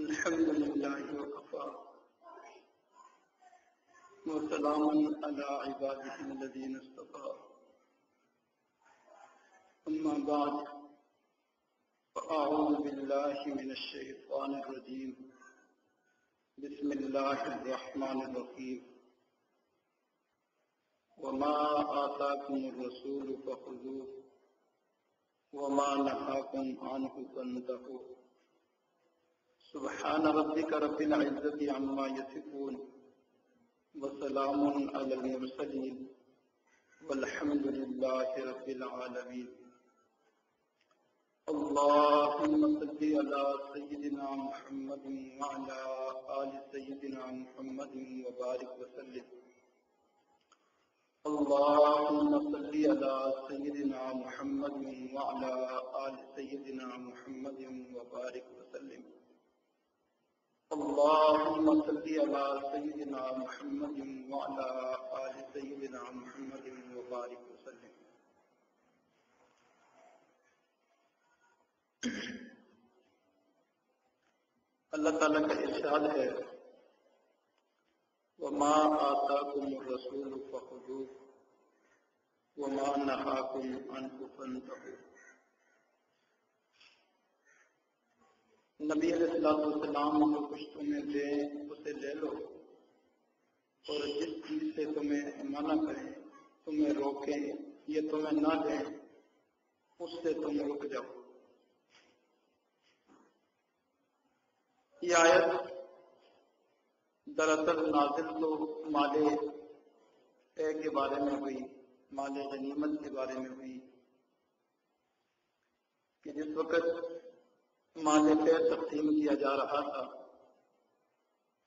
الحمد لله وكفى وسلام على عباده الذين اصطفى أما بعد فأعوذ بالله من الشيطان الرجيم بسم الله الرحمن الرحيم وما آتاكم الرسول فخذوه وما نهاكم عنه فانتهوا سبحان ربك رب العزة عما يصفون وسلام على المرسلين والحمد لله رب العالمين اللهم صل على سيدنا محمد وعلى آل سيدنا محمد وبارك وسلم اللهم صل على سيدنا محمد وعلى آل سيدنا محمد وبارك وسلم اللهم صل على سيدنا محمد وعلى آل سيدنا محمد وبارك وسلم اللہ تعالیٰ کا ارشاد ہے وَمَا آتَاكُمُ الرَّسُولُ فَخُذُوهُ وَمَا نَهَاكُمْ عَنْهُ فَانْتَهُوا نبی علیہ السلام جو کچھ تمہیں دیں اسے لے لو اور جس چیز سے تمہیں منع کریں تمہیں روکیں یا تمہیں نہ دیں اس سے تم رک جاؤ۔ یہ آیت دراصل نازل تو مال طے کے بارے میں ہوئی، مال غنیمت کے بارے میں ہوئی کہ جس وقت مال طے تقسیم کیا جا رہا تھا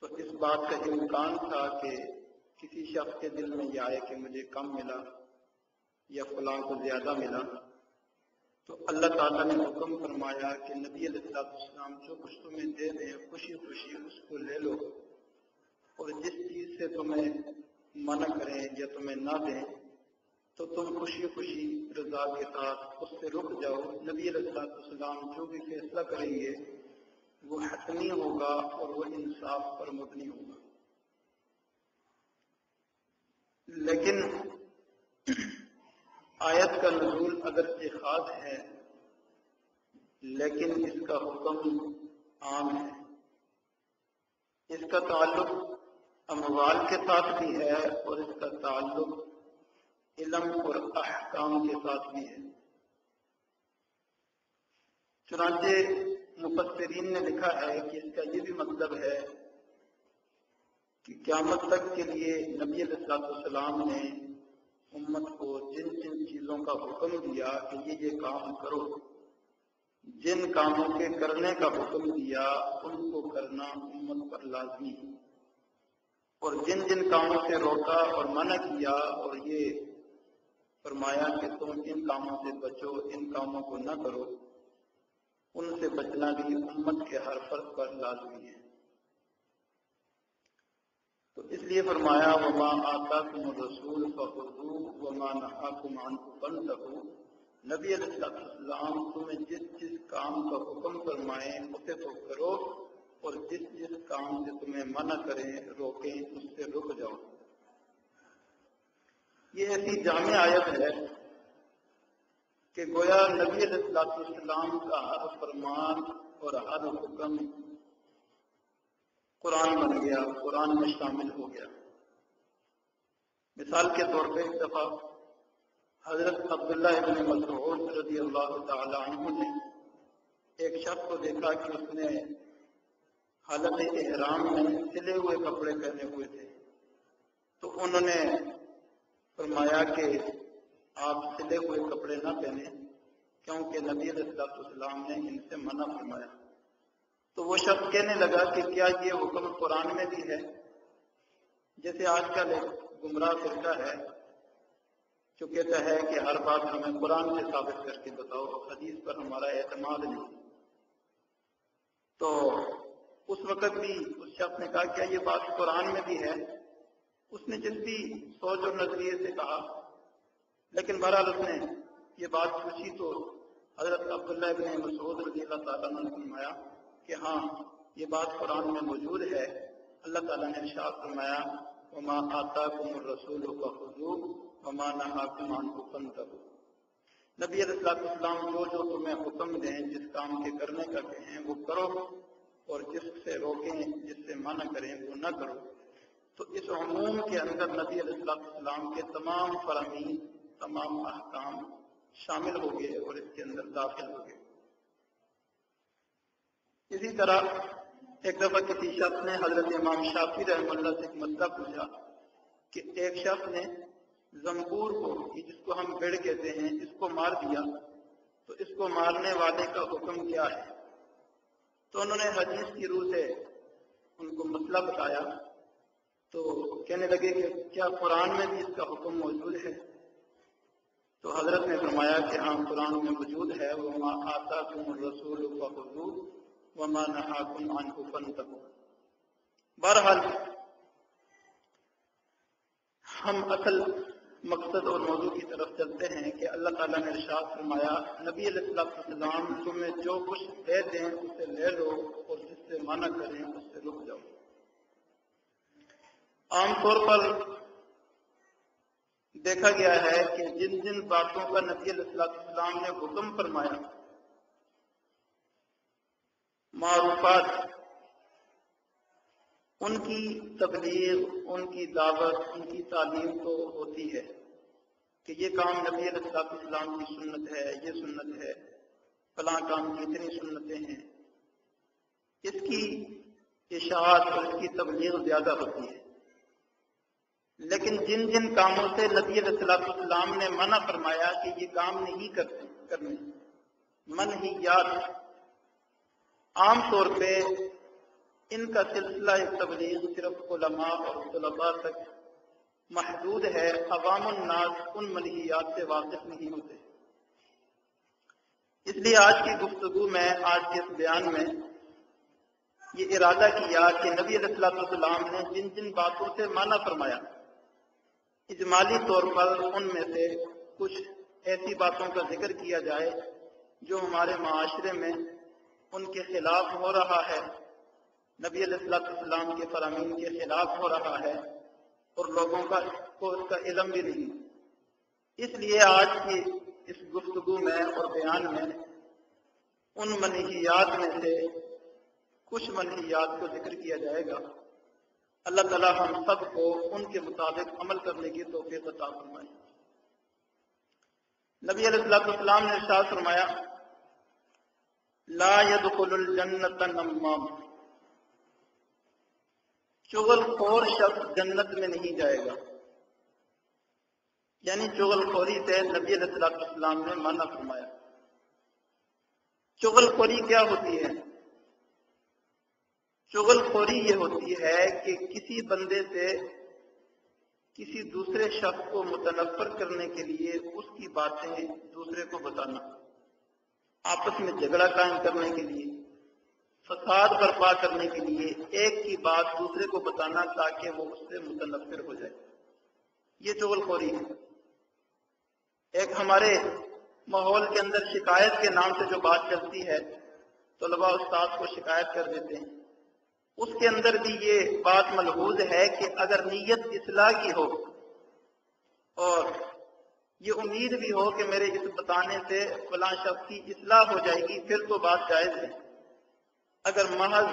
تو اس بات کا امکان تھا کہ کسی شخص کے دل میں یہ آئے کہ مجھے کم ملا یا فلاں کو زیادہ ملا، تو اللہ تعالیٰ نے حکم فرمایا کہ نبی علیہ السلام جو کچھ تمہیں دے دیں خوشی خوشی اس کو لے لو اور جس چیز سے تمہیں منع کریں یا تمہیں نہ دیں تو تم خوشی خوشی رضا کے ساتھ اس سے رک جاؤ۔ نبی علیہ السلام جو بھی فیصلہ کریں گے وہ حتمی ہوگا اور وہ انصاف پر مبنی ہوگا۔ لیکن آیت کا نزول اگرچہ خاص ہے لیکن اس کا حکم عام ہے، اس کا تعلق اموال کے ساتھ بھی ہے اور اس کا تعلق علم اور احکام کے ساتھ بھی ہے۔ چنانچہ مفسرین نے لکھا ہے کہ اس کا یہ بھی مطلب ہے کہ قیامت تک کے لیے نبی علیہ السلام نے امت کو جن جن چیزوں کا حکم دیا کہ یہ کام کرو، جن کاموں کے کرنے کا حکم دیا ان کو کرنا امت پر لازمی ہے، اور جن جن کاموں سے روکا اور منع کیا اور یہ فرمایا کہ تم ان کاموں سے بچو، ان کاموں کو نہ کرو، ان سے بچنا بھی امت کے ہر فرد پر لازمی ہے۔ تو اس لیے فرمایا وَمَا آتَاكُمُ الرَّسُولُ فَخُذُوهُ وَمَا نَهَاكُمْ عَنْهُ فَانْتَهُوا۔ نبی علیہ السلام تمہیں جس جس کام کا حکم فرمائیں اسے تو کرو اور جس جس کام سے تمہیں منع کریں روکیں اس سے رک جاؤ۔ یہ ایسی جامع آیت ہے کہ گویا نبی علیہ السلام کا ہر فرمان اور ہر حکم قرآن بن گیا، قرآن میں شامل ہو گیا۔ مثال کے طور پہ ایک دفعہ حضرت عبداللہ ابن مسعود رضی اللہ تعالی عنہ نے ایک شخص کو دیکھا کہ اس نے حالت احرام میں سلے ہوئے کپڑے پہنے ہوئے تھے، تو انہوں نے فرمایا کہ آپ سلے ہوئے کپڑے نہ پہنیں کیونکہ نبی علیہ السلام نے ان سے منع فرمایا۔ تو وہ شخص کہنے لگا کہ کیا یہ حکم قرآن میں بھی ہے؟ جیسے آج کل ایک گمراہ فرقہ ہے جو کہتا ہے کہ ہر بات ہمیں قرآن سے ثابت کر کے بتاؤ، حدیث پر ہمارا اعتماد نہیں۔ تو اس وقت بھی اس شخص نے کہا کیا یہ بات قرآن میں بھی ہے؟ اس نے جس بھی سوچ اور نظریے سے کہا، لیکن بہرحال اس نے یہ بات پوچھی تو حضرت عبداللہ ابن مسعود رضی اللہ تعالیٰ عنہ نے فرمایا کہ ہاں یہ بات قرآن میں موجود ہے۔ اللہ تعالیٰ نے ارشاد فرمایا وما آتاکم الرسول فخذوہ وما نہاکم عنہ فانتہوا۔ نبی علیہ السلام جو تمہیں حکم دیں، جس کام کے کرنے کا کہیں وہ کرو، اور جس سے روکیں، جس سے منع کریں وہ نہ کرو۔ تو اس عموم کے اندر نبی علیہ السلام کے تمام فرامین، تمام احکام شامل ہو گئے اور اس کے اندر داخل ہو گئے۔ اسی طرح ایک دفعہ کسی شخص نے حضرت امام شافعی رحمہ اللہ سے ایک مسئلہ پوچھا کہ ایک شخص نے زنبور کو، جس کو ہم بیڑ کہتے ہیں، اس کو مار دیا، تو اس کو مارنے والے کا حکم کیا ہے؟ تو انہوں نے حدیث کی روح سے ان کو مسئلہ بتایا، تو کہنے لگے کہ کیا قرآن میں بھی اس کا حکم موجود ہے؟ تو حضرت نے فرمایا کہ ہاں، قرآن میں موجود ہے وَمَا آتَاكُمُ الرَّسُولُ فَخُذُوهُ وَمَا نَهَاكُمْ عَنْهُ فَانتَهُوا۔ بہرحال ہم اصل مقصد اور موضوع کی طرف چلتے ہیں کہ اللہ تعالیٰ نے ارشاد فرمایا نبی علیہ السلام تمہیں جو کچھ دے دیں اسے لے لو، اور جس سے منع کریں اس سے رک جاؤ۔ عام طور پر دیکھا گیا ہے کہ جن جن باتوں کا نبی علیہ السلام نے حکم فرمایا، معروفات، ان کی تبلیغ، ان کی دعوت، ان کی تعلیم تو ہوتی ہے کہ یہ کام نبی علیہ السلام کی سنت ہے، یہ سنت ہے، فلاں کام کی اتنی سنتیں ہیں، اس کی اشاعت اور اس کی تبلیغ زیادہ ہوتی ہے۔ لیکن جن جن کاموں سے نبی علیہ السلام نے منع فرمایا کہ یہ کام نہیں کرنے، منہیات، عام طور پہ ان کا سلسلہ تبلیغ صرف علماء اور طلباء تک محدود ہے، عوام الناس ان منہیات سے واقف نہیں ہوتے۔ اس لیے آج کی گفتگو میں، آج کے اس بیان میں یہ ارادہ کیا کہ نبی علیہ السلام نے جن جن باتوں سے منع فرمایا، اجمالی طور پر ان میں سے کچھ ایسی باتوں کا ذکر کیا جائے جو ہمارے معاشرے میں ان کے خلاف ہو رہا ہے، نبی علیہ السلام کے فرامین کے خلاف ہو رہا ہے، اور لوگوں کو اس کا علم بھی نہیں۔ اس لیے آج کی اس گفتگو میں اور بیان میں ان منہیات میں سے کچھ منہیات کو ذکر کیا جائے گا۔ اللہ تعالیٰ ہم سب کو ان کے مطابق عمل کرنے کی توفیق عطا فرمائے۔ نبی علیہ السلام نے ارشاد فرمایا لا يدخل الجنت نمام، چغل خور شخص جنت میں نہیں جائے گا۔ یعنی چغل خوری سے نبی علیہ السلام نے منع فرمایا۔ چغل خوری کیا ہوتی ہے؟ چغل خوری یہ ہوتی ہے کہ کسی بندے سے کسی دوسرے شخص کو متنفر کرنے کے لیے اس کی باتیں دوسرے کو بتانا، آپس میں جھگڑا قائم کرنے کے لیے، فساد برپا کرنے کے لیے ایک کی بات دوسرے کو بتانا تاکہ وہ اس سے متنفر ہو جائے، یہ چغل خوری ہے۔ ایک ہمارے ماحول کے اندر شکایت کے نام سے جو بات چلتی ہے، طلباء استاد کو شکایت کر دیتے ہیں، اس کے اندر بھی یہ بات ملحوظ ہے کہ اگر نیت اصلاح کی ہو اور یہ امید بھی ہو کہ میرے اس بتانے سے فلاں شخص کی اصلاح ہو جائے گی، پھر تو بات جائز ہے۔ اگر محض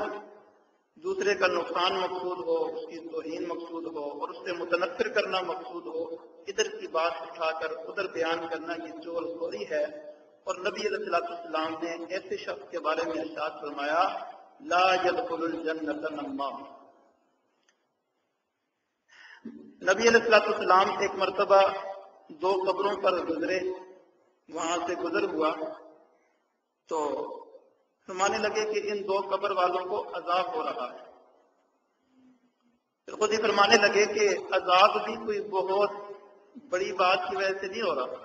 دوسرے کا نقصان مقصود ہو، اس کی توہین مقصود ہو اور اس سے متنفر کرنا مقصود ہو، ادھر کی بات اٹھا کر ادھر بیان کرنا یہ چغل خوری ہے۔ اور نبی علیہ السلام نے ایسے شخص کے بارے میں ارشاد فرمایا لا يدخل الجنت نمام۔ نبی علیہ السلام ایک مرتبہ 2 قبروں پر گزرے، وہاں سے گزر ہوا تو فرمانے لگے کہ ان 2 قبر والوں کو عذاب ہو رہا ہے۔ پھر خود ہی فرمانے لگے کہ عذاب بھی کوئی بہت بڑی بات کی وجہ سے نہیں ہو رہا،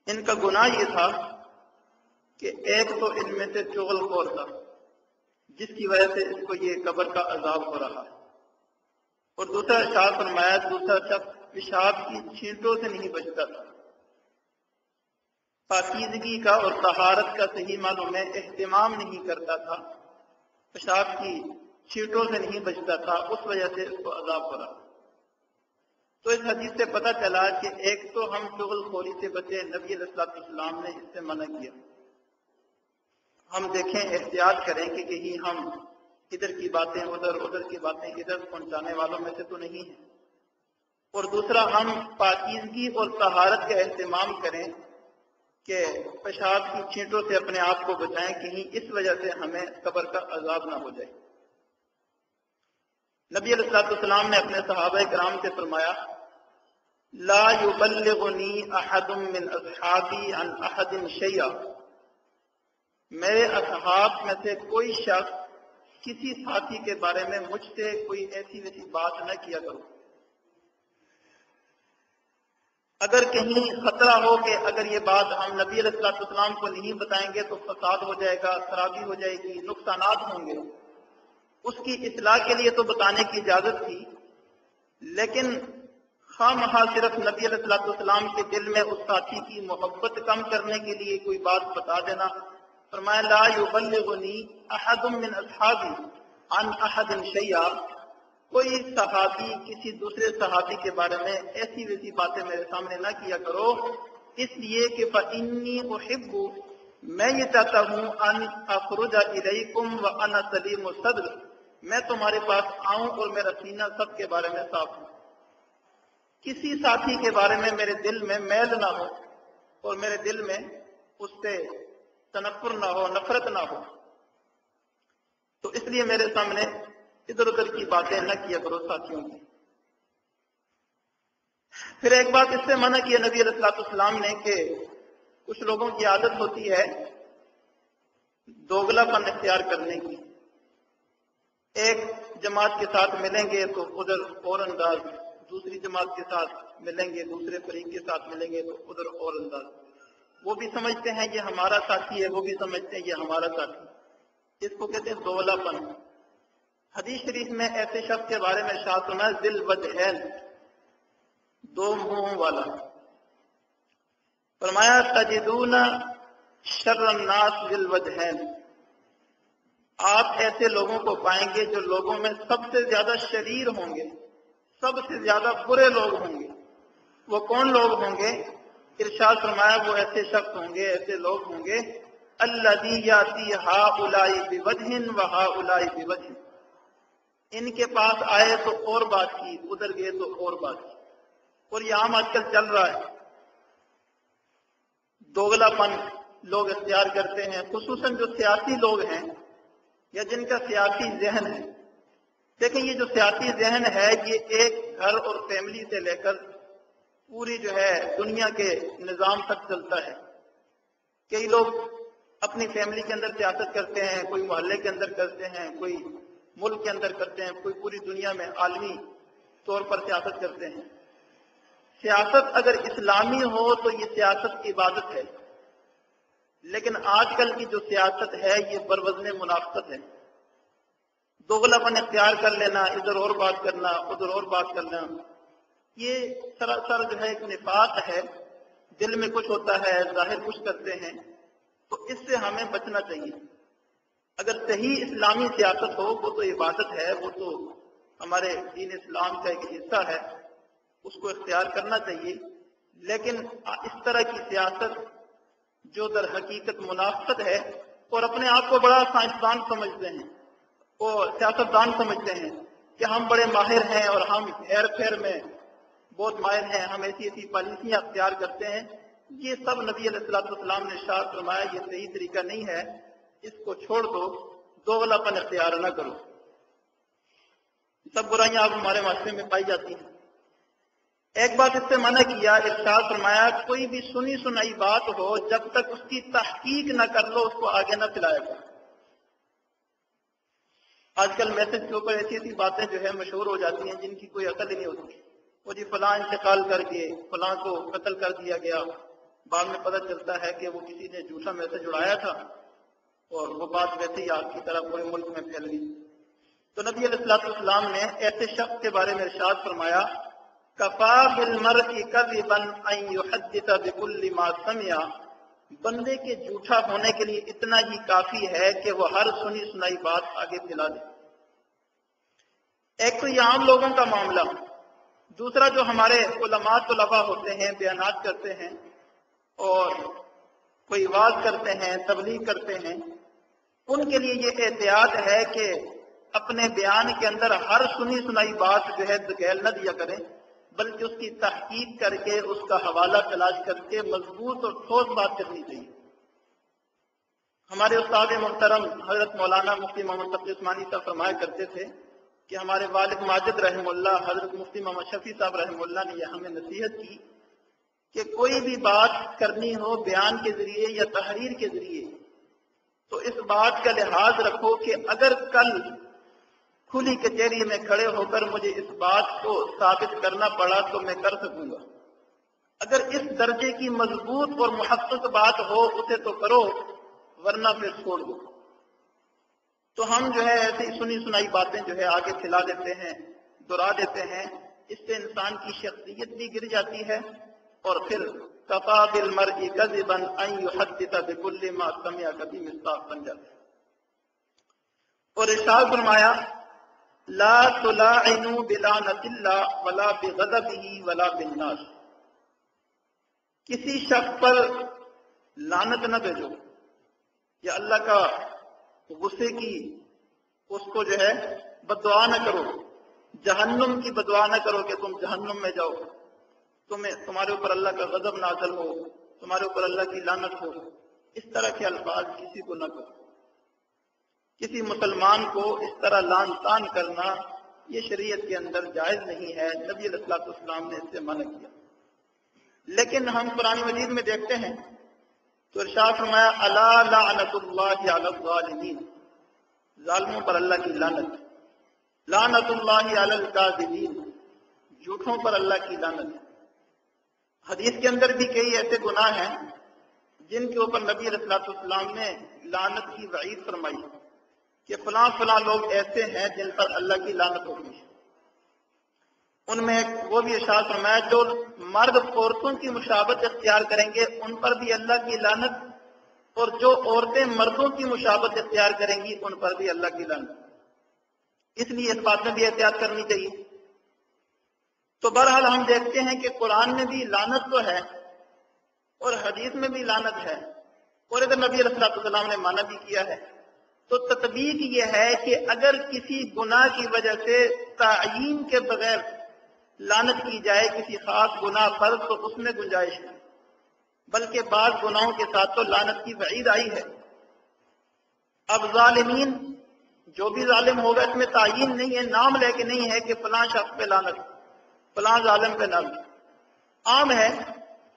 ان کا گناہ یہ تھا کہ ایک تو ان میں سے چغل خور تھا جس کی وجہ سے اس کو یہ قبر کا عذاب ہو رہا ہے، اور دوسرا ارشاد فرمایا دوسرا شخص پیشاب کی چھینٹوں سے نہیں بچتا تھا۔ پاکیزگی کا اور طہارت کا صحیح معنوں میں اہتمام نہیں کرتا تھا، پیشاب کی چھینٹوں سے نہیں بچتا تھا، اس وجہ سے اس کو عذاب ہو رہا۔ تو اس حدیث سے پتہ چلا کہ ایک تو ہم چغل خوری سے بچے، نبی علیہ السلام نے اس سے منع کیا۔ ہم دیکھیں، احتیاط کریں کہ کہیں ہم ادھر کی باتیں ادھر، ادھر کی باتیں ادھر پہنچانے والوں میں سے تو نہیں ہیں۔ اور دوسرا، ہم پاکیزگی اور طہارت کا اہتمام کریں کہ پیشاب کی چھینٹوں سے اپنے آپ کو بچائیں، کہیں اس وجہ سے ہمیں قبر کا عذاب نہ ہو جائے۔ نبی علیہ السلام نے اپنے صحابہ کرام سے فرمایا، لا یبلغنی احد من اصحابی عن احد شیئا، میرے اصحاب میں سے کوئی شخص کسی ساتھی کے بارے میں مجھ سے کوئی ایسی ویسی بات نہ کیا کرو۔ اگر کہیں خطرہ ہو کہ اگر یہ بات ہم نبی علیہ السلام کو نہیں بتائیں گے تو فساد ہو جائے گا، خرابی ہو جائے گی، نقصانات ہوں گے، اس کی اصلاح کے لیے تو بتانے کی اجازت تھی، لیکن خواہ صرف نبی علیہ السلام کے دل میں اس ساتھی کی محبت کم کرنے کے لیے کوئی بات بتا دینا۔ فرمایا، لا یبلغنی احد من اصحابی عن احد شیئا، کوئی صحابی کسی دوسرے صحابی کے بارے میں ایسی ویسی باتیں میرے سامنے نہ کیا کرو، اس لیے کہ فإنی احب، میں یہ چاہتا ہوں، ان اخرج الیکم وانا سلیم الصدر، میں تمہارے پاس آؤں اور میرا سینہ سب کے بارے میں صاف ہو، کسی ساتھی کے بارے میں میرے دل میں میل نہ ہو اور میرے دل میں اس سے تنفر نہ ہو، نفرت نہ ہو۔ تو اس لیے میرے سامنے ادھر ادھر کی باتیں نہ کیا کرو ساتھیوں کی۔ پھر ایک بات اس سے منع کیا نبی علیہ السلام نے کہ کچھ لوگوں کی عادت ہوتی ہے دوگلا پن اختیار کرنے کی، ایک جماعت کے ساتھ ملیں گے تو ادھر اور انداز، دوسری جماعت کے ساتھ ملیں گے، دوسرے فریق کے ساتھ ملیں گے تو ادھر اور انداز، وہ بھی سمجھتے ہیں یہ ہمارا ساتھی ہے، وہ بھی سمجھتے ہیں یہ ہمارا ساتھی، اس کو کہتے ہیں دوگلا پن۔ حدیث شریف میں ایسے شخص کے بارے میں ارشاد سنا، ذل وجہین، دو منہوں والا۔ فرمایا، تجدون شر الناس ذل وجہین، آپ ایسے لوگوں کو پائیں گے جو لوگوں میں سب سے زیادہ شریر ہوں گے، سب سے زیادہ برے لوگ ہوں گے۔ وہ کون لوگ ہوں گے؟ ارشاد فرمایا، وہ ایسے شخص ہوں گے، ایسے لوگ ہوں گے، الذی یاتی ہؤلاء بوجہ وہؤلاء بوجہ، ان کے پاس آئے تو اور بات کی، ادھر گئے تو اور بات کی۔ اور یہ عام آج کل چل رہا ہے، دوگلا پن لوگ اختیار کرتے ہیں، خصوصاً جو سیاسی لوگ ہیں یا جن کا سیاسی ذہن ہے۔ دیکھیں، یہ جو سیاسی ذہن ہے یہ ایک گھر اور فیملی سے لے کر پوری جو ہے دنیا کے نظام تک چلتا ہے۔ کئی لوگ اپنی فیملی کے اندر سیاست کرتے ہیں، کوئی محلے کے اندر کرتے ہیں، کوئی ملک کے اندر کرتے ہیں، کوئی پوری دنیا میں عالمی طور پر سیاست کرتے ہیں۔ سیاست اگر اسلامی ہو تو یہ سیاست عبادت ہے، لیکن آج کل کی جو سیاست ہے یہ بروزن منافقت ہے۔ دوگلا پن اختیار کر لینا، ادھر اور بات کرنا، ادھر اور بات کرنا، یہ سراسر جو ہے ایک نفاق ہے۔ دل میں کچھ ہوتا ہے، ظاہر کچھ کرتے ہیں، تو اس سے ہمیں بچنا چاہیے۔ اگر صحیح اسلامی سیاست ہو، وہ تو عبادت ہے، وہ تو ہمارے دین اسلام کا ایک حصہ ہے، اس کو اختیار کرنا چاہیے۔ لیکن اس طرح کی سیاست جو در حقیقت منافقت ہے اور اپنے آپ کو بڑا سائنسدان سمجھتے ہیں اور سیاستدان سمجھتے ہیں کہ ہم بڑے ماہر ہیں اور ہم ہیر پھیر میں بہت ماہر ہیں، ہم ایسی ایسی پالیسیاں اختیار کرتے ہیں، یہ سب نبی علیہ السلام نے ارشاد فرمایا یہ صحیح طریقہ نہیں ہے، اس کو چھوڑ دو، دوگلا پن اختیار نہ کرو۔ سب برائیاں اب ہمارے معاشرے میں پائی جاتی ہیں۔ ایک بات اس سے منع کیا، ارشاد فرمایا کوئی بھی سنی سنائی بات ہو جب تک اس کی تحقیق نہ کر لو اس کو آگے نہ پھیلایا کرو۔ آج کل میسج کے اوپر ایسی ایسی باتیں جو ہے مشہور ہو جاتی ہیں جن کی کوئی عقل ہی نہیں ہوتی۔ وہ جی فلاں انتقال کر کے فلاں کو قتل کر دیا گیا، بعد میں پتہ چلتا ہے کہ وہ کسی نے جھوٹا میسج اڑایا تھا اور وہ بات ویسے ہی آگ کی طرح پورے ملک میں پھیل گئی۔ تو نبی علیہ السلام نے ایسے شخص کے بارے میں ارشاد فرمایا، کفا بالمرء کذبا ان یحدث بكل ما سمع بندے کے جھوٹا ہونے کے لیے اتنا ہی کافی ہے کہ وہ ہر سنی سنائی بات آگے پھیلا دے۔ ایک تو یہ عام لوگوں کا معاملہ، دوسرا جو ہمارے علماء طلباء ہوتے ہیں، بیانات کرتے ہیں اور کوئی واعظ کرتے ہیں، تبلیغ کرتے ہیں، ان کے لیے یہ احتیاط ہے کہ اپنے بیان کے اندر ہر سنی سنائی بات جو ہے دھکیل نہ دیا کریں، بلکہ اس کی تحقیق کر کے اس کا حوالہ تلاش کر کے مضبوط اور ٹھوس بات کرنی چاہیے۔ ہمارے استاد محترم حضرت مولانا مفتی محمد تقی عثمانی صاحب فرمایا کرتے تھے کہ ہمارے والد ماجد رحمہ اللہ حضرت مفتی محمد شفیع صاحب رحمہ اللہ نے یہ ہمیں نصیحت کی کہ کوئی بھی بات کرنی ہو بیان کے ذریعے یا تحریر کے ذریعے تو اس بات کا لحاظ رکھو کہ اگر کل کھلی کچہری میں کھڑے ہو کر مجھے اس بات کو ثابت کرنا پڑا تو میں کر سکوں گا۔ اگر اس درجے کی مضبوط اور محقق بات ہو اسے تو کرو، ورنہ پھر چھوڑ دو۔ تو ہم جو ہے ایسی سنی سنائی باتیں جو ہے آگے پھیلا دیتے ہیں، دہرا دیتے ہیں، اس سے انسان کی شخصیت بھی گر جاتی ہے اور پھر کفا بالمرء کذبا ان یحدث بکل ما سمع کبھی مصداق بن جاتا ہے۔ اور ارشاد فرمایا لا تلاعنوا بلعنۃ اللہ ولا بغضبہ ولا بالناس، کسی شخص پر لعنت نہ بھیجو یا اللہ کا غصے کی اس کو جو ہے بددعا نہ کرو، جہنم کی بددعا نہ کرو کہ تم جہنم میں جاؤ، تمہارے اوپر اللہ کا غضب نازل ہو، تمہارے اوپر اللہ کی لعنت ہو، اس طرح کے الفاظ کسی کو نہ کرو۔ کسی مسلمان کو اس طرح لعن طعن کرنا یہ شریعت کے اندر جائز نہیں ہے، نبی علیہ الصلوۃ والسلام نے اس سے منع کیا۔ لیکن ہم قرآن مجید میں دیکھتے ہیں تو ارشاد فرمایا الا لعنت اللہ علی الظالمین، ظالموں پر اللہ کی لعنت، لعنت اللہ علی الکاذبین، جھوٹوں پر اللہ کی لعنت۔ حدیث کے اندر بھی کئی ایسے گناہ ہیں جن کے اوپر نبی علیہ الصلوۃ والسلام نے لعنت کی وعید فرمائی کہ فلاں فلاں لوگ ایسے ہیں جن پر اللہ کی لعنت ہوگی۔ ان میں وہ بھی ارشاد فرمایا جو مرد عورتوں کی مشابہت اختیار کریں گے ان پر بھی اللہ کی لعنت، اور جو عورتیں مردوں کی مشابہت اختیار کریں گی ان پر بھی اللہ کی لعنت۔ اس لیے اس بات میں بھی احتیاط کرنی چاہیے۔ تو بہرحال ہم دیکھتے ہیں کہ قرآن میں بھی لعنت تو ہے اور حدیث میں بھی لعنت ہے، اور ادھر نبی علیہ الصلوۃ والسلام نے منع بھی کیا ہے۔ تو تطبیق یہ ہے کہ اگر کسی گناہ کی وجہ سے تعیین کے بغیر لعنت کی جائے کسی خاص گناہ پر تو اس میں گنجائش ہے، بلکہ بعض گناہوں کے ساتھ تو لعنت کی وعید آئی ہے۔ اب ظالمین، جو بھی ظالم ہوگا اس میں تعیین نہیں ہے، نام لے کے نہیں ہے کہ فلاں شخص پہ لعنت، فلاں ظالم پہ لعنت، عام ہے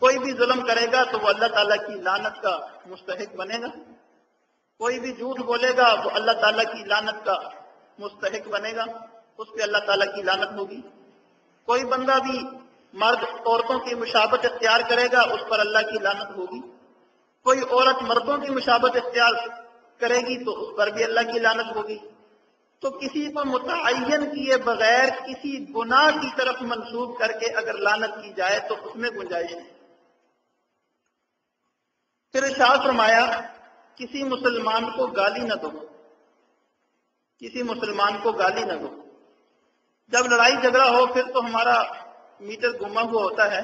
کوئی بھی ظلم کرے گا تو وہ اللہ تعالیٰ کی لعنت کا مستحق بنے گا، کوئی بھی جھوٹ بولے گا وہ اللہ تعالیٰ کی لعنت کا مستحق بنے گا، اس پہ اللہ تعالیٰ کی لعنت ہوگی۔ کوئی بندہ بھی مرد عورتوں کی مشابہت اختیار کرے گا اس پر اللہ کی لعنت ہوگی، کوئی عورت مردوں کی مشابہت اختیار کرے گی تو اس پر بھی اللہ کی لعنت ہوگی۔ تو کسی کو متعین کیے بغیر کسی گناہ کی طرف منسوب کر کے اگر لعنت کی جائے تو اس میں گنجائش ہے۔ پھر ارشاد فرمایا کسی مسلمان کو گالی نہ دو، کسی مسلمان کو گالی نہ دو۔ جب لڑائی جھگڑا ہو پھر تو ہمارا میٹر گما ہوا ہوتا ہے،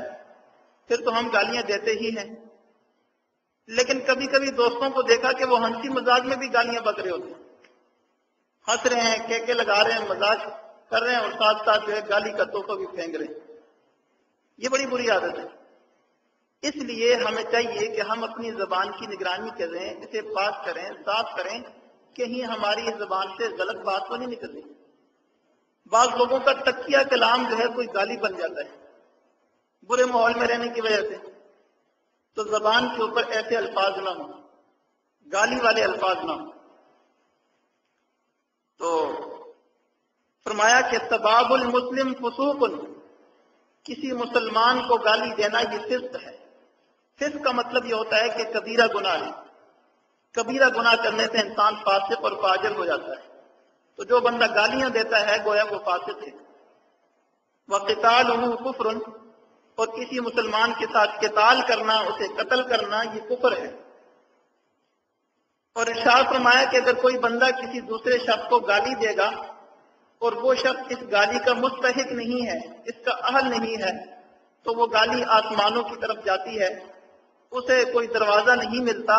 پھر تو ہم گالیاں دیتے ہی ہیں، لیکن کبھی کبھی دوستوں کو دیکھا کہ وہ ہنسی مزاج میں بھی گالیاں بک رہے ہوتے ہیں، ہنس رہے ہیں، کیکے لگا رہے ہیں، مزاج کر رہے ہیں اور ساتھ ساتھ جو ہے گالی کا تحفہ بھی پھینک رہے ہیں۔ یہ بڑی بری عادت ہے۔ اس لیے ہمیں چاہیے کہ ہم اپنی زبان کی نگرانی کریں، اسے پاک کریں، صاف کریں، کہیں ہماری زبان سے غلط بات تو نہیں نکل رہی۔ بعض لوگوں کا تکیہ کلام جو ہے کوئی گالی بن جاتا ہے برے ماحول میں رہنے کی وجہ سے۔ تو زبان کے اوپر ایسے الفاظ نہ ہوں، گالی والے الفاظ نہ ہوں۔ تو فرمایا کہ سباب المسلم فسوق، کسی مسلمان کو گالی دینا یہ فسق ہے۔ فسق کا مطلب یہ ہوتا ہے کہ کبیرہ گناہ ہے، کبیرہ گناہ کرنے سے انسان فاسق اور فاجر ہو جاتا ہے۔ تو جو بندہ گالیاں دیتا ہے گویا وہ فاسق ہے۔ وقتالہ کفر، اور کسی مسلمان کے ساتھ قتال کرنا، اسے قتل کرنا، یہ کفر ہے۔ اور ارشاد فرمایا کہ اگر کوئی بندہ کسی دوسرے شخص کو گالی دے گا اور وہ شخص اس گالی کا مستحق نہیں ہے، اس کا اہل نہیں ہے، تو وہ گالی آسمانوں کی طرف جاتی ہے، اسے کوئی دروازہ نہیں ملتا،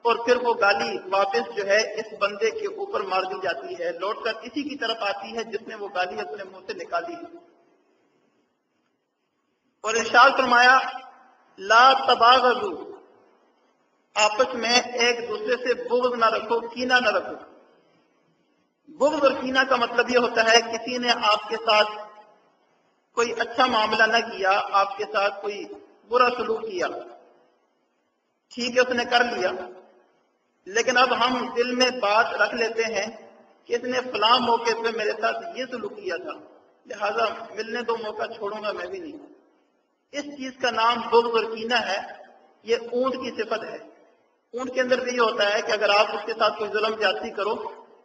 اور پھر وہ گالی واپس جو ہے اس بندے کے اوپر مار دی جاتی ہے، لوٹ کر اسی کی طرف آتی ہے جس نے وہ گالی اپنے منہ سے نکالی ہے۔ اور ارشاد فرمایا لا تباغضوا، آپس میں ایک دوسرے سے بغض نہ رکھو، کینہ نہ رکھو۔ بغض اور کینہ کا مطلب یہ ہوتا ہے کسی نے آپ کے ساتھ کوئی اچھا معاملہ نہ کیا، آپ کے ساتھ کوئی برا سلوک کیا، ٹھیک ہے اس نے کر لیا، لیکن اب ہم دل میں بات رکھ لیتے ہیں کہ اس نے فلاں موقع پہ میرے ساتھ یہ سلوک کیا تھا، لہذا ملنے دو، موقع چھوڑوں گا میں بھی نہیں۔ اس چیز کا نام بغض اور کینہ ہے۔ یہ اونٹ کی صفت ہے۔ اونٹ کے اندر بھی یہ ہوتا ہے کہ اگر آپ اس کے ساتھ کوئی ظلم زیادتی کرو،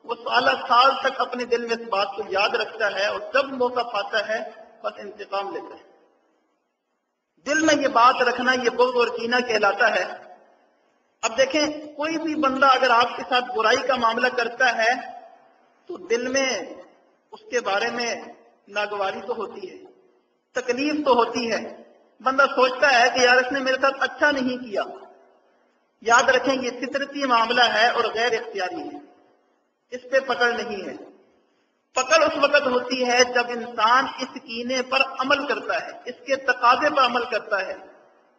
وہ سالہ سال تک اپنے دل میں اس بات کو یاد رکھتا ہے، اور جب موقع پاتا ہے بس انتقام لیتا ہے۔ دل میں یہ بات رکھنا یہ بغض اور کینہ کہلاتا ہے۔ اب دیکھیں، کوئی بھی بندہ اگر آپ کے ساتھ برائی کا معاملہ کرتا ہے تو دل میں اس کے بارے میں ناگواری تو ہوتی ہے، تکلیف تو ہوتی ہے، بندہ سوچتا ہے کہ یار اس نے میرے ساتھ اچھا نہیں کیا۔ یاد رکھیں یہ فطرتی معاملہ ہے اور غیر اختیاری ہے، اس پہ پکڑ نہیں ہے۔ پکڑ اس وقت ہوتی ہے جب انسان اس کینے پر عمل کرتا ہے، اس کے تقاضے پر عمل کرتا ہے،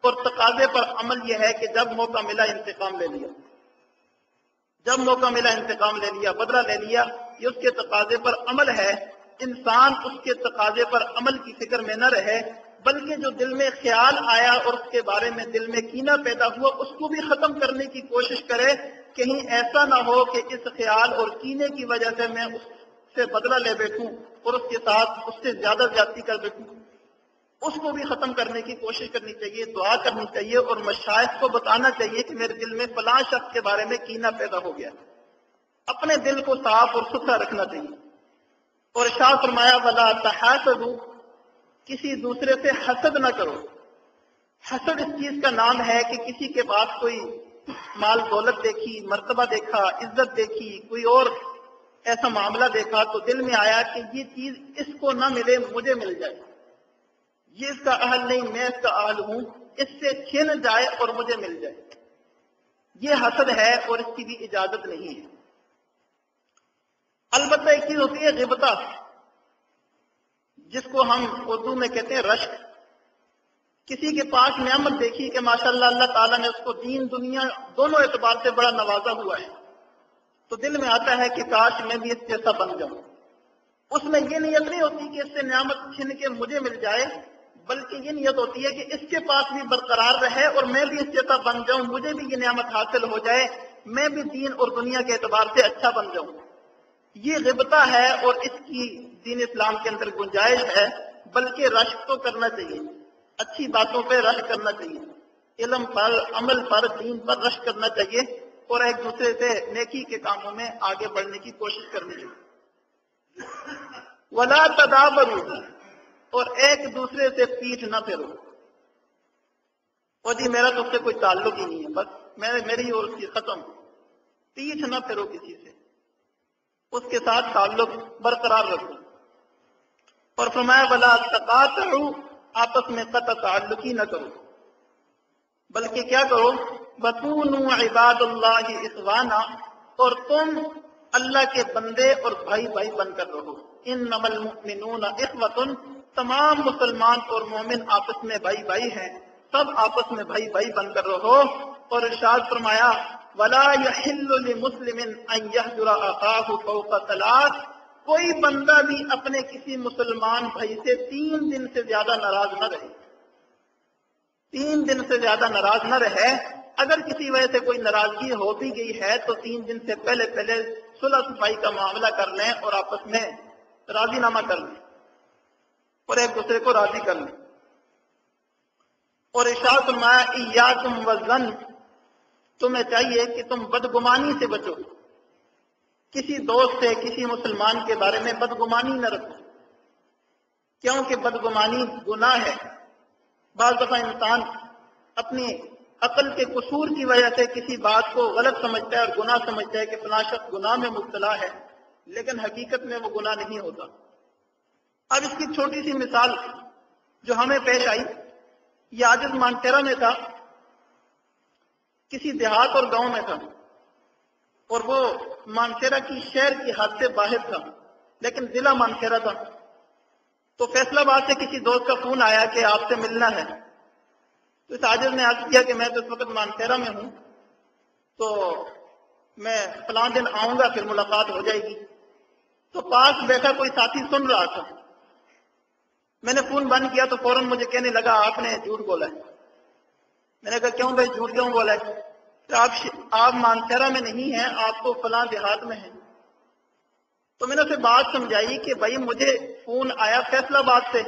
اور تقاضے پر عمل یہ ہے کہ جب موقع ملا انتقام لے لیا، جب موقع ملا انتقام لے لیا، بدلہ لے لیا، یہ اس کے تقاضے پر عمل ہے۔ انسان اس کے تقاضے پر عمل کی فکر میں نہ رہے، بلکہ جو دل میں خیال آیا اور اس کے بارے میں دل میں کینہ پیدا ہوا، اس کو بھی ختم کرنے کی کوشش کرے۔ کہیں ایسا نہ ہو کہ اس خیال اور کینے کی وجہ سے میں اس سے بدلہ لے بیٹھوں اور اس کے ساتھ اس سے زیادہ زیادتی کر بیٹھوں۔ اس کو بھی ختم کرنے کی کوشش کرنی چاہیے، دعا کرنی چاہیے، اور مشائخ کو بتانا چاہیے کہ میرے دل میں فلاں شخص کے بارے میں کینہ پیدا ہو گیا۔ اپنے دل کو صاف اور ستھرا رکھنا چاہیے۔ اور ارشاد فرمایا وَلَا تَحَاسَدُوا، کسی دوسرے سے حسد نہ کرو۔ حسد اس چیز کا نام ہے کہ کسی کے پاس کوئی مال دولت دیکھی، مرتبہ دیکھا، عزت دیکھی، کوئی اور ایسا معاملہ دیکھا تو دل میں آیا کہ یہ چیز اس کو نہ ملے، مجھے مل جائے، یہ اس کا اہل نہیں، میں اس کا اہل ہوں، اس سے چھن جائے اور مجھے مل جائے۔ یہ حسد ہے اور اس کی بھی اجازت نہیں ہے۔ البتہ ایک چیز ہوتی ہے غیبتہ، جس کو ہم اردو میں کہتے ہیں رشک۔ کسی کے پاس نعمت دیکھی کہ ماشاءاللہ اللہ تعالیٰ نے اس کو دین دنیا دونوں اعتبار سے بڑا نوازا ہوا ہے، تو دل میں آتا ہے کہ کاش میں بھی اس جیسا بن جاؤں۔ اس میں یہ نیت نہیں ہوتی کہ اس سے نعمت چھن کے مجھے مل جائے، بلکہ یہ نیت ہوتی ہے کہ اس کے پاس بھی برقرار رہے اور میں بھی اس جیسا بن جاؤں، مجھے بھی یہ نعمت حاصل ہو جائے، میں بھی دین اور دنیا کے اعتبار سے اچھا بن جاؤں۔ یہ غیبتہ ہے اور اس کی دین اسلام کے اندر گنجائش ہے، بلکہ رشک تو کرنا چاہیے، اچھی باتوں پہ رشک کرنا چاہیے، علم پر، عمل پر، دین پر رشک کرنا چاہیے، اور ایک دوسرے سے نیکی کے کاموں میں آگے بڑھنے کی کوشش کرنی چاہیے۔ وَلَا تَدَابَرُوا، اور ایک دوسرے سے پیٹھ نہ پھیرو۔ اور جی میرا تو اس سے کوئی تعلق ہی نہیں ہے، بس میری اور اس کی ختم۔ پیٹھ نہ پھیرو کسی سے، اس کے ساتھ تعلق برقرار رکھو۔ اور فرمایا وَلَا تَقَاطَعُوا، آپس میں قطع تعلق ہی نہ کرو، بلکہ کیا کرو وَكُونُوا عِبَادَ اللَّهِ إِخْوَانًا، اور تم اللہ کے بندے اور بھائی بھائی بن کر رہو۔ إِنَّمَا الْمُؤْمِنُونَ إِخْوَةٌ، تمام مسلمان اور مومن آپس میں بھائی بھائی ہیں، سب آپس میں بھائی بھائی بن کر رہو۔ اور ارشاد فرمایا وَلَا يَحِلُّ لِمُسْلِمٍ أَن يَهْجُرَ أَخَاهُ فَوْقَ ثَلَاثٍ، کوئی بندہ بھی اپنے کسی مسلمان بھائی سے 3 دن سے زیادہ ناراض نہ رہے، 3 دن سے زیادہ ناراض نہ رہے۔ اگر کسی وجہ سے کوئی ناراضگی ہو بھی گئی ہے تو 3 دن سے پہلے صلح صفائی کا معاملہ کر لیں اور آپس میں راضی نامہ کر لیں اور ایک دوسرے کو راضی کر لیں۔ اور ارشاد فرمایا ایاکم والظن، تمہیں چاہیے کہ تم بدگمانی سے بچو، کسی دوست سے، کسی مسلمان کے بارے میں بدگمانی نہ رکھو، کیونکہ بدگمانی گناہ ہے۔ بعض دفعہ انسان اپنی عقل کے قصور کی وجہ سے کسی بات کو غلط سمجھتا ہے اور گناہ سمجھتا ہے کہ فلاں شخص گناہ میں مبتلا ہے، لیکن حقیقت میں وہ گناہ نہیں ہوتا۔ اب اس کی چھوٹی سی مثال جو ہمیں پیش آئی، یہ عاجز مانسیرا میں تھا، کسی دیہات اور گاؤں میں تھا، اور وہ مانسیرا کی شہر کی حد سے باہر تھا، لیکن ضلع مانسیرا تھا۔ تو فیصلہ آباد سے کسی دوست کا فون آیا کہ آپ سے ملنا ہے۔ تو اس عاجز نے عرض کیا کہ میں تو اس وقت مانسیرا میں ہوں، تو میں فلاں دن آؤں گا، پھر ملاقات ہو جائے گی۔ تو پاس بیٹھا کوئی ساتھی سن رہا تھا، میں نے فون بند کیا تو فوراً مجھے کہنے لگا آپ نے جھوٹ بولا ہے۔ میں نے کہا کیوں بھائی جھوٹ کیوں بولا ہے؟ کہ آپ مانسیرا میں نہیں ہیں، آپ تو فلاں دیہات میں ہیں۔ تو میں نے اسے بات سمجھائی کہ بھائی مجھے فون آیا فیصلہ آباد سے،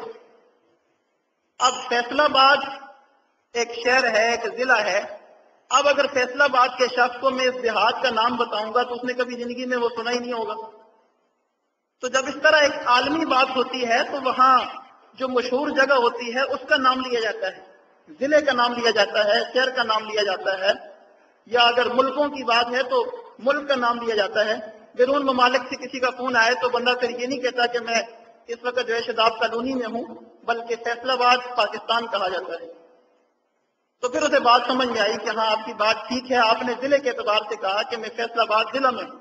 اب فیصلہ آباد ایک شہر ہے، ایک ضلع ہے، اب اگر فیصلہ آباد کے شخص کو میں اس دیہات کا نام بتاؤں گا تو اس نے کبھی زندگی میں وہ سنا ہی نہیں ہوگا۔ تو جب اس طرح ایک عالمی بات ہوتی ہے تو وہاں جو مشہور جگہ ہوتی ہے اس کا نام لیا جاتا ہے، ضلع کا نام لیا جاتا ہے، شہر کا نام لیا جاتا ہے، یا اگر ملکوں کی بات ہے تو ملک کا نام لیا جاتا ہے۔ بیرون ممالک سے کسی کا فون آئے تو بندہ پھر یہ نہیں کہتا کہ میں اس وقت جو ہے شاداب کالونی میں ہوں، بلکہ فیصلہ آباد پاکستان کہا جاتا ہے۔ تو پھر اسے بات سمجھ میں آئی کہ ہاں آپ کی بات ٹھیک ہے، آپ نے ضلع کے اعتبار سے کہا کہ میں فیصلہ آباد ضلع میں ہوں۔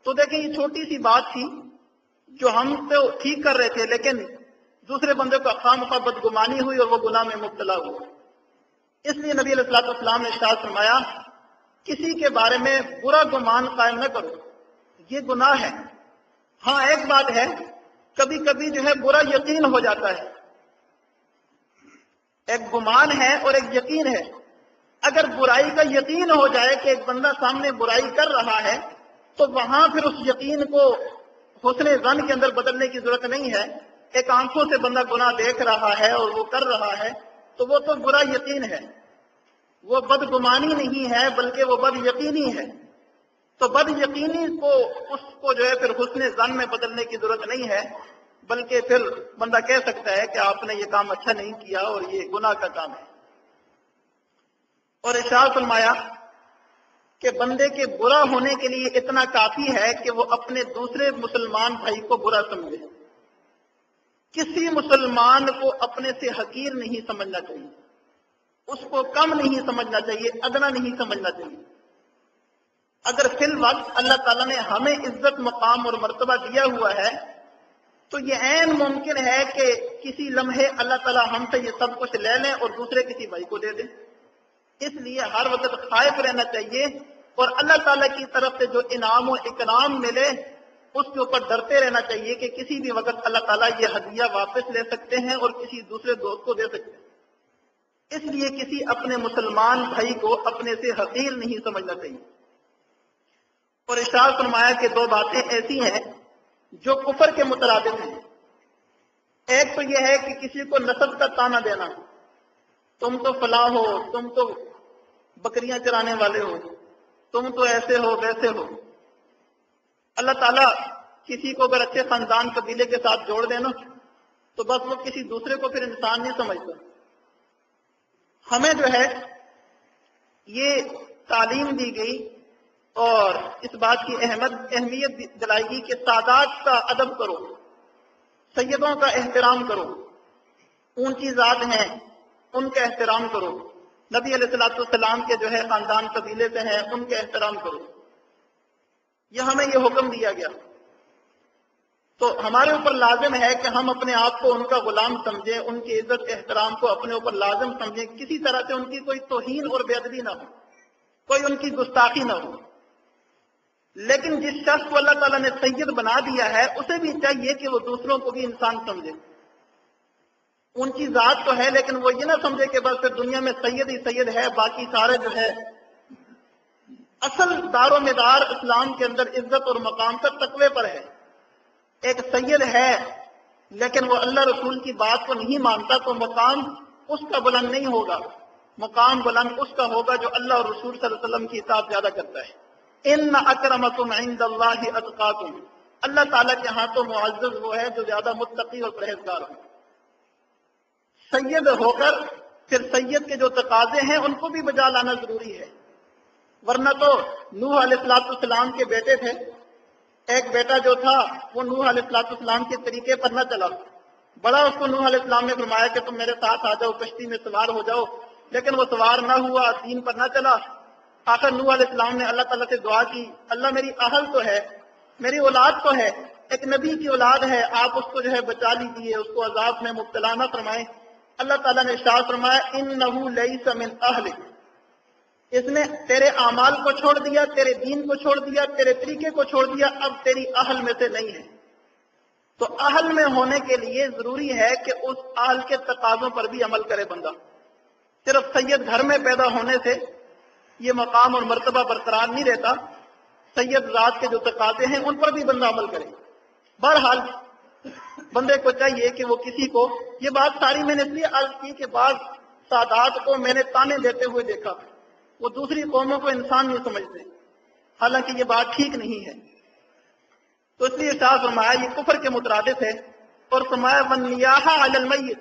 تو دیکھیں یہ چھوٹی سی بات تھی جو ہم تو ٹھیک کر رہے تھے، لیکن دوسرے بندے کو خواہ بدگمانی ہوئی اور وہ گناہ میں مبتلا ہوا۔ اس لیے نبی علیہ الصلوۃ والسلام نے ارشاد فرمایا کسی کے بارے میں برا گمان قائم نہ کرو، یہ گناہ ہے۔ ہاں ایک بات ہے، کبھی کبھی جو ہے برا یقین ہو جاتا ہے، ایک گمان ہے اور ایک یقین ہے۔ اگر برائی کا یقین ہو جائے کہ ایک بندہ سامنے برائی کر رہا ہے تو وہاں پھر اس یقین کو حسن ظن کے اندر بدلنے کی ضرورت نہیں ہے۔ ایک آنکھوں سے بندہ گناہ دیکھ رہا ہے اور وہ کر رہا ہے تو وہ تو برا یقین ہے، وہ بدگمانی نہیں ہے بلکہ وہ بد یقینی ہے۔ تو بد یقینی کو اس کو جو ہے پھر حسن ظن میں بدلنے کی ضرورت نہیں ہے، بلکہ پھر بندہ کہہ سکتا ہے کہ آپ نے یہ کام اچھا نہیں کیا اور یہ گناہ کا کام ہے۔ اور ارشاد فرمایا کہ بندے کے برا ہونے کے لیے اتنا کافی ہے کہ وہ اپنے دوسرے مسلمان بھائی کو برا سمجھے۔ کسی مسلمان کو اپنے سے حقیر نہیں سمجھنا چاہیے، اس کو کم نہیں سمجھنا چاہیے، ادنا نہیں سمجھنا چاہیے۔ اگر فی الوقت اللہ تعالیٰ نے ہمیں عزت مقام اور مرتبہ دیا ہوا ہے تو یہ عین ممکن ہے کہ کسی لمحے اللہ تعالیٰ ہم سے یہ سب کچھ لے لیں اور دوسرے کسی بھائی کو دے دیں۔ اس لیے ہر وقت خائف رہنا چاہیے اور اللہ تعالیٰ کی طرف سے جو انعام و اکرام ملے اس کے اوپر ڈرتے رہنا چاہیے کہ کسی بھی وقت اللہ تعالیٰ یہ ہدیہ واپس لے سکتے ہیں اور کسی دوسرے دوست کو دے سکتے ہیں۔ اس لیے کسی اپنے مسلمان بھائی کو اپنے سے حقیر نہیں سمجھنا چاہیے۔ اور ارشاد فرمایا کہ دو باتیں ایسی ہیں جو کفر کے مترادف ہیں۔ ایک تو یہ ہے کہ کسی کو نسب کا تانا دینا، تم تو فلاں ہو، تم تو بکریاں چرانے والے ہو، تم تو ایسے ہو ویسے ہو۔ اللہ تعالیٰ کسی کو اگر اچھے خاندان قبیلے کے ساتھ جوڑ دینا تو بس وہ کسی دوسرے کو پھر انسان نہیں سمجھتا۔ ہمیں جو ہے یہ تعلیم دی گئی اور اس بات کی اہمیت دلائی گئی کہ سادات کا ادب کرو، سیدوں کا احترام کرو، اونچی ذات ہیں ان کا احترام کرو، نبی علیہ الصلوۃ والسلام کے جو ہے خاندان قبیلے سے ہیں ان کا احترام کرو۔ یہ ہمیں یہ حکم دیا گیا، تو ہمارے اوپر لازم ہے کہ ہم اپنے آپ کو ان کا غلام سمجھیں، ان کی عزت احترام کو اپنے اوپر لازم سمجھیں، کسی طرح سے ان کی کوئی توہین اور بے ادبی نہ ہو، کوئی ان کی گستاخی نہ ہو۔ لیکن جس شخص کو اللہ تعالیٰ نے سید بنا دیا ہے اسے بھی چاہیے کہ وہ دوسروں کو بھی انسان سمجھے۔ ان کی ذات تو ہے لیکن وہ یہ نہ سمجھے کہ بس پھر دنیا میں سید ہی سید ہے، باقی سارے جو ہے۔ اصل دار و مدار اسلام کے اندر عزت اور مقام کا تقوی پر ہے۔ ایک سید ہے لیکن وہ اللہ رسول کی بات کو نہیں مانتا تو مقام اس کا بلند نہیں ہوگا، مقام بلند اس کا ہوگا جو اللہ اور رسول صلی اللہ علیہ وسلم کی اطاعت زیادہ کرتا ہے۔ ان اکرمکم عند اللہ اتقاکم، اللہ تعالیٰ کے ہاں تو معزز وہ ہے جو زیادہ متقی اور پرہیزگار ہو۔ سید ہو کر پھر سید کے جو تقاضے ہیں ان کو بھی بجا لانا ضروری ہے، ورنہ تو نوح علیہ السلام کے بیٹے تھے، ایک بیٹا جو تھا وہ نوح علیہ السلام کے طریقے پر نہ چلا، بڑا اس کو نوح علیہ السلام نے فرمایا کہ تم میرے ساتھ آ جاؤ، کشتی میں سوار ہو جاؤ، لیکن وہ سوار نہ ہوا، دین پر نہ چلا۔ آخر نوح علیہ السلام نے اللہ تعالیٰ سے دعا کی، اللہ میری اہل تو ہے، میری اولاد تو ہے، ایک نبی کی اولاد ہے، آپ اس کو جو ہے بچا لیجیے، اس کو عذاب میں مبتلا نہ فرمائیں۔ اللہ تعالیٰ نے ارشاد فرمایا انہ لیس من اہلک، اس نے تیرے اعمال کو چھوڑ دیا، تیرے دین کو چھوڑ دیا، تیرے طریقے کو چھوڑ دیا، اب تیری اہل میں سے نہیں ہے۔ تو اہل میں ہونے کے لیے ضروری ہے کہ اس اہل کے تقاضوں پر بھی عمل کرے بندہ۔ صرف سید گھر میں پیدا ہونے سے یہ مقام اور مرتبہ برقرار نہیں رہتا، سید ذات کے جو تقاضے ہیں ان پر بھی بندہ عمل کرے۔ بہرحال بندے کو چاہیے کہ وہ کسی کو، یہ بات ساری میں نے اس لیے عرض کی کہ بعض سادات کو میں نے تانے دیتے ہوئے دیکھا، وہ دوسری قوموں کو انسان نہیں سمجھتے، حالانکہ یہ بات ٹھیک نہیں ہے۔ تو اس لیے ارشاد فرمایا یہ کفر کے مترادف ہے، اور فرمایا وَالنِّيَاحَ عَلَى الْمَيِّتِ،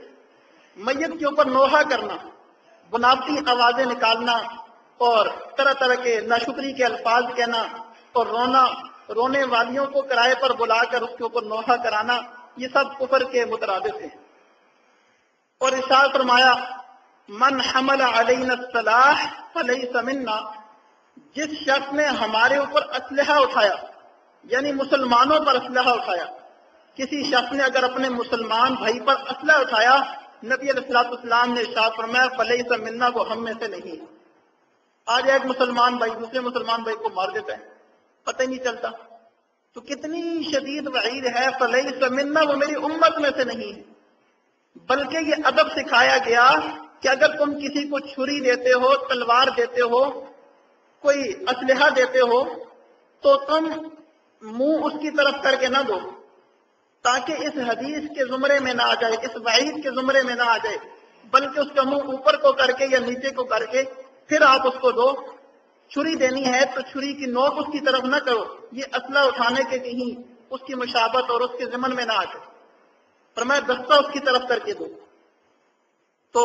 میت کے اوپر نوحہ کرنا، بناوٹی آوازیں نکالنا اور طرح طرح کے ناشکری کے الفاظ کہنا اور رونے والیوں کو کرائے پر بلا کر اس کے اوپر نوحہ کرانا، یہ سب کفر کے مترادف ہیں۔ اور ارشاد فرمایا من حمل علینا السلاح فلیس منا، جس شخص نے ہمارے اوپر اسلحہ اٹھایا، یعنی مسلمانوں پر اسلحہ اٹھایا، کسی شخص نے اگر اپنے مسلمان بھائی پر اسلحہ اٹھایا، نبی علیہ السلام نے ارشاد فرمایا فلیس منا، وہ ہم میں سے نہیں۔ آج ایک مسلمان بھائی دوسرے مسلمان بھائی کو مار دیتا ہے، پتہ ہی نہیں چلتا، تو کتنی شدید وعید ہے، فلیس منا، وہ میری امت میں سے نہیں ہے۔ بلکہ یہ ادب سکھایا گیا کہ اگر تم کسی کو چھری دیتے ہو، تلوار دیتے ہو، کوئی اسلحہ دیتے ہو، تو تم منہ اس کی طرف کر کے نہ دو، تاکہ اس حدیث کے زمرے میں نہ آ جائے، اس وعید کے زمرے میں نہ آ جائے، بلکہ اس کا منہ اوپر کو کر کے یا نیچے کو کر کے پھر آپ اس کو دو۔ چھری دینی ہے تو چھری کی نوک اس کی طرف نہ کرو، یہ اسلحہ اٹھانے کے کہیں اس کی مشابت اور اس کے ضمن میں نہ آ جائے، فرمایا دستہ اس کی طرف کر کے دو۔ تو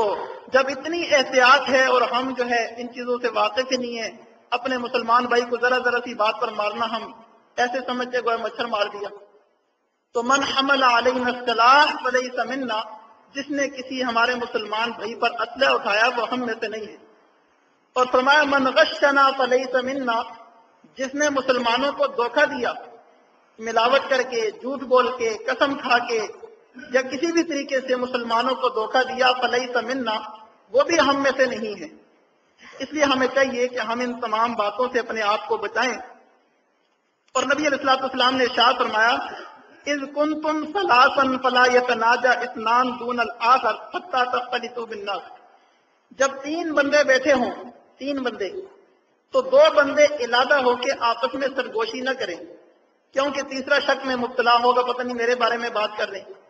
جب اتنی احتیاط ہے اور ہم جو ہے ان چیزوں سے واقف ہی نہیں ہے، اپنے مسلمان بھائی کو ذرا ذرا سی بات پر مارنا ہم ایسے سمجھتے گویا مچھر مار دیا۔ تو من حمل علینا السلاح فلیس منا، جس نے کسی ہمارے مسلمان بھائی پر اسلحہ اٹھایا وہ ہم میں سے نہیں ہے۔ اور فرمایا من غشنا فلیس منا، جس نے مسلمانوں کو دھوکہ دیا، ملاوٹ کر کے، جھوٹ بول کے، قسم کھا کے یا کسی بھی طریقے سے مسلمانوں کو دھوکہ دیا، فلیس منا، وہ بھی ہم میں سے نہیں ہے۔ اس لیے ہمیں چاہیے کہ ہم ان تمام باتوں سے اپنے آپ کو بچائیں۔ اور نبی علیہ السلام نے ارشاد فرمایا اذ کنتم ثلاثا فلا يتناجى اثنان دون الاخر حتى تختلطوا بالناس، جب تین بندے بیٹھے ہوں، تین بندے، تو دو بندے علادہ ہو کے آپس میں سرگوشی نہ کریں، کیونکہ تیسرا شک میں مبتلا ہوگا، پتہ نہیں میرے بارے میں بات کر رہے ہیں۔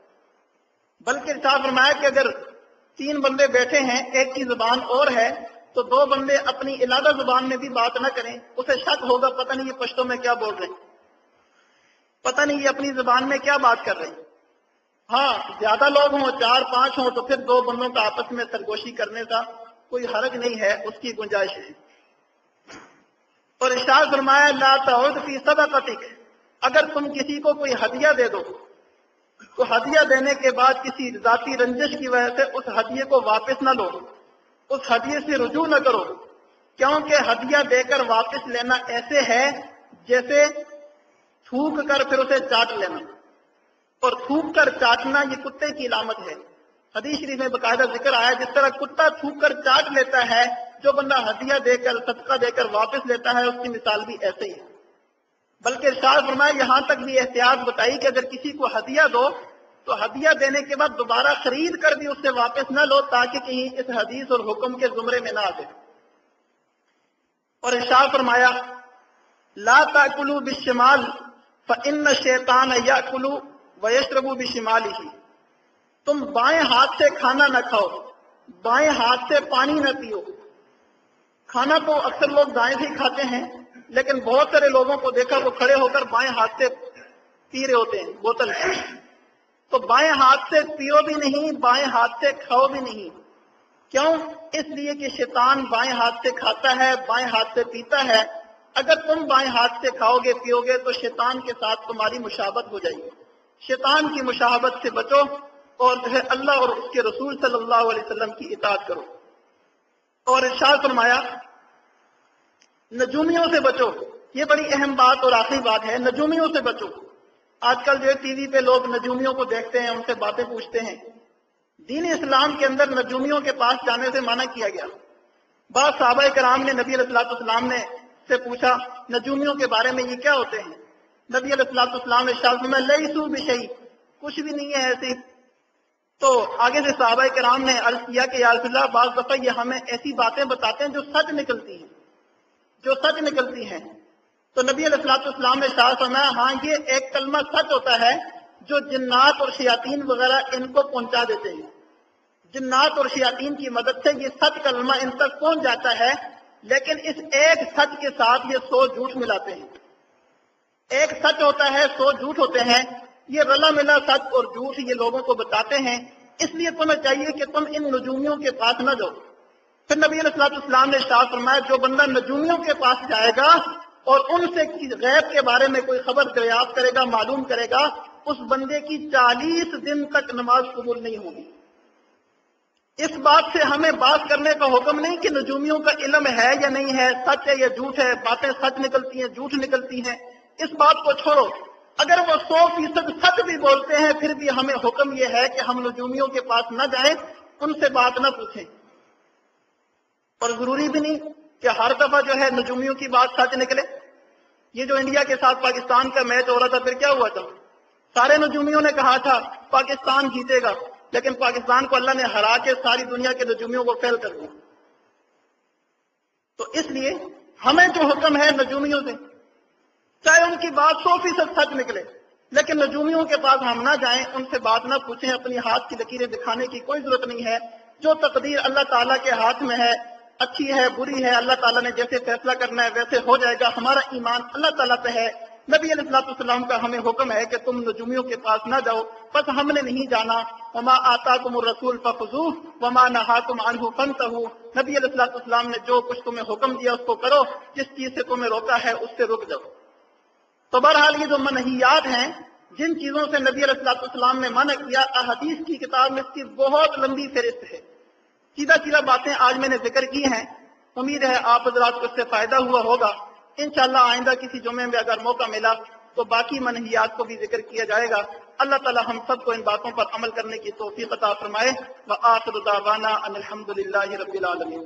بلکہ ارشاد فرمایا کہ اگر تین بندے بیٹھے ہیں، ایک کی زبان اور ہے، تو دو بندے اپنی علادہ زبان میں بھی بات نہ کریں، اسے شک ہوگا پتہ نہیں یہ پشتوں میں کیا بول رہے ہیں، پتہ نہیں یہ اپنی زبان میں کیا بات کر رہے ہیں۔ ہاں زیادہ لوگ ہوں، 4-5 ہوں، تو پھر دو بندوں کا آپس میں سرگوشی کرنے کا کوئی حرج نہیں ہے، اس کی گنجائش ہے۔ اور ارشاد فرمایا لا تعود فی صدقتک، اگر تم کسی کو کوئی ہدیہ دے دو تو ہدیہ دینے کے بعد کسی ذاتی رنجش کی وجہ سے اس ہدیے کو واپس نہ لو، اس ہدیے سے رجوع نہ کرو، کیونکہ ہدیہ دے کر واپس لینا ایسے ہے جیسے تھوک کر پھر اسے چاٹ لینا، اور تھوک کر چاٹنا یہ کتے کی علامت ہے۔ حدیث شریف میں باقاعدہ ذکر آیا جس طرح کتا تھوک کر چاٹ لیتا ہے، جو بندہ ہدیہ دے کر صدقہ دے کر واپس لیتا ہے اس کی مثال بھی ایسے ہی ہے۔ بلکہ ارشاد فرمایا یہاں تک بھی احتیاط بتائی کہ اگر کسی کو ہدیہ دو تو ہدیہ دینے کے بعد دوبارہ خرید کر بھی اس سے واپس نہ لو، تاکہ کہیں اس حدیث اور حکم کے زمرے میں نہ آ جائے۔ اور ارشاد فرمایا لا تاکلوا بالشمال فإن الشیطان یاکل ویشرب بشمالہ، تم بائیں ہاتھ سے کھانا نہ کھاؤ، بائیں ہاتھ سے پانی نہ پیو۔ کھانا تو اکثر لوگ دائیں سے ہی کھاتے ہیں، لیکن بہت سارے لوگوں کو دیکھا وہ کھڑے ہو کر بائیں ہاتھ سے پی رہے ہوتے ہیں بوتل سے، تو بائیں ہاتھ سے پیو بھی نہیں، بائیں ہاتھ سے کھاؤ بھی نہیں، کیوں؟ اس لیے کہ شیطان بائیں ہاتھ سے کھاتا ہے، بائیں ہاتھ سے پیتا ہے۔ اگر تم بائیں ہاتھ سے کھاؤ گے پیو گے تو شیطان کے ساتھ تمہاری مشابہت ہو جائے گی۔ شیطان کی مشابہت سے بچو اور جو ہے اللہ اور اس کے رسول صلی اللہ علیہ وسلم کی اطاعت کرو۔ اور ارشاد فرمایا نجومیوں سے بچو۔ یہ بڑی اہم بات اور آخری بات ہے، نجومیوں سے بچو۔ آج کل جو ٹی وی پہ لوگ نجومیوں کو دیکھتے ہیں، ان سے باتیں پوچھتے ہیں۔ دین اسلام کے اندر نجومیوں کے پاس جانے سے منع کیا گیا۔ بعض صحابہ کرام نے نبی علیہ السلام نے سے پوچھا نجومیوں کے بارے میں یہ کیا ہوتے ہیں؟ نبی علیہ السلام نے ارشاد فرمایا لیسوا بشیء، کچھ بھی نہیں ہے ایسی۔ تو آگے سے صحابہ کرام نے عرض کیا کہ یا رسول اللہ بعض دفعہ یہ ہمیں ایسی باتیں بتاتے ہیں جو سچ نکلتی ہیں، جو سچ نکلتی ہیں۔ تو نبی علیہ السلام نے ارشاد فرمایا ہاں یہ ایک کلمہ سچ ہوتا ہے جو جنات اور شیاطین وغیرہ ان کو پہنچا دیتے ہیں۔ جنات اور شیاطین کی مدد سے یہ سچ کلمہ ان تک پہنچ جاتا ہے، لیکن اس ایک سچ کے ساتھ یہ 100 جھوٹ ملاتے ہیں۔ ایک سچ ہوتا ہے 100 جھوٹ ہوتے ہیں، یہ رلا ملا سچ اور جھوٹ یہ لوگوں کو بتاتے ہیں۔ اس لیے تمہیں چاہیے کہ تم ان نجومیوں کے پاس نہ جاؤ۔ پھر نبی علیہ السلام نے ارشاد فرمایا جو بندہ نجومیوں کے پاس جائے گا اور ان سے غیب کے بارے میں کوئی خبر دریافت کرے گا، معلوم کرے گا، اس بندے کی 40 دن تک نماز قبول نہیں ہوگی۔ اس بات سے ہمیں بات کرنے کا حکم نہیں کہ نجومیوں کا علم ہے یا نہیں ہے، سچ ہے یا جھوٹ ہے، باتیں سچ نکلتی ہیں، جھوٹ نکلتی ہیں، اس بات کو چھوڑو۔ اگر وہ 100% سچ بھی بولتے ہیں پھر بھی ہمیں حکم یہ ہے کہ ہم نجومیوں کے پاس نہ جائیں، ان سے بات نہ پوچھیں۔ اور ضروری بھی نہیں کہ ہر دفعہ جو ہے نجومیوں کی بات سچ نکلے۔ یہ جو انڈیا کے ساتھ پاکستان کا میچ ہو رہا تھا پھر کیا ہوا تھا؟ سارے نجومیوں نے کہا تھا پاکستان جیتے گا، لیکن پاکستان کو اللہ نے ہرا کے ساری دنیا کے نجومیوں کو فیل کر دیا۔ تو اس لیے ہمیں جو حکم ہے نجومیوں سے، چاہے ان کی بات 100% سچ نکلے، لیکن نجومیوں کے پاس ہم نہ جائیں، ان سے بات نہ پوچھیں، اپنی ہاتھ کی لکیریں دکھانے کی کوئی ضرورت نہیں ہے۔ جو تقدیر اللہ تعالیٰ کے ہاتھ میں ہے، اچھی ہے بری ہے، اللہ تعالیٰ نے جیسے فیصلہ کرنا ہے ویسے ہو جائے گا۔ ہمارا ایمان اللہ تعالیٰ پہ ہے۔ نبی علیہ السلام کا ہمیں حکم ہے کہ تم نجومیوں کے پاس نہ جاؤ، بس ہم نے نہیں جانا۔ وما آتاکم الرسول فخذوہ وما نہاکم عنہ فانتہوا، نبی علیہ السلام نے جو کچھ تمہیں حکم دیا اس کو کرو، جس چیز سے تمہیں روکا ہے اس سے رک جاؤ۔ تو بہرحال یہ جو منہیات ہیں، جن چیزوں سے نبی علیہ السلام نے منع کیا، احادیث کی کتاب میں اس کی بہت لمبی فہرست ہے۔ سیدھا باتیں آج میں نے ذکر کی ہیں، امید ہے آپ حضرات کو اس سے فائدہ ہوا ہوگا۔ انشاءاللہ آئندہ کسی جمعے میں اگر موقع ملا تو باقی منہیات کو بھی ذکر کیا جائے گا۔ اللہ تعالی ہم سب کو ان باتوں پر عمل کرنے کی توفیق عطا فرمائے۔ وآخر دعوانا ان الحمد للہ رب العالمین۔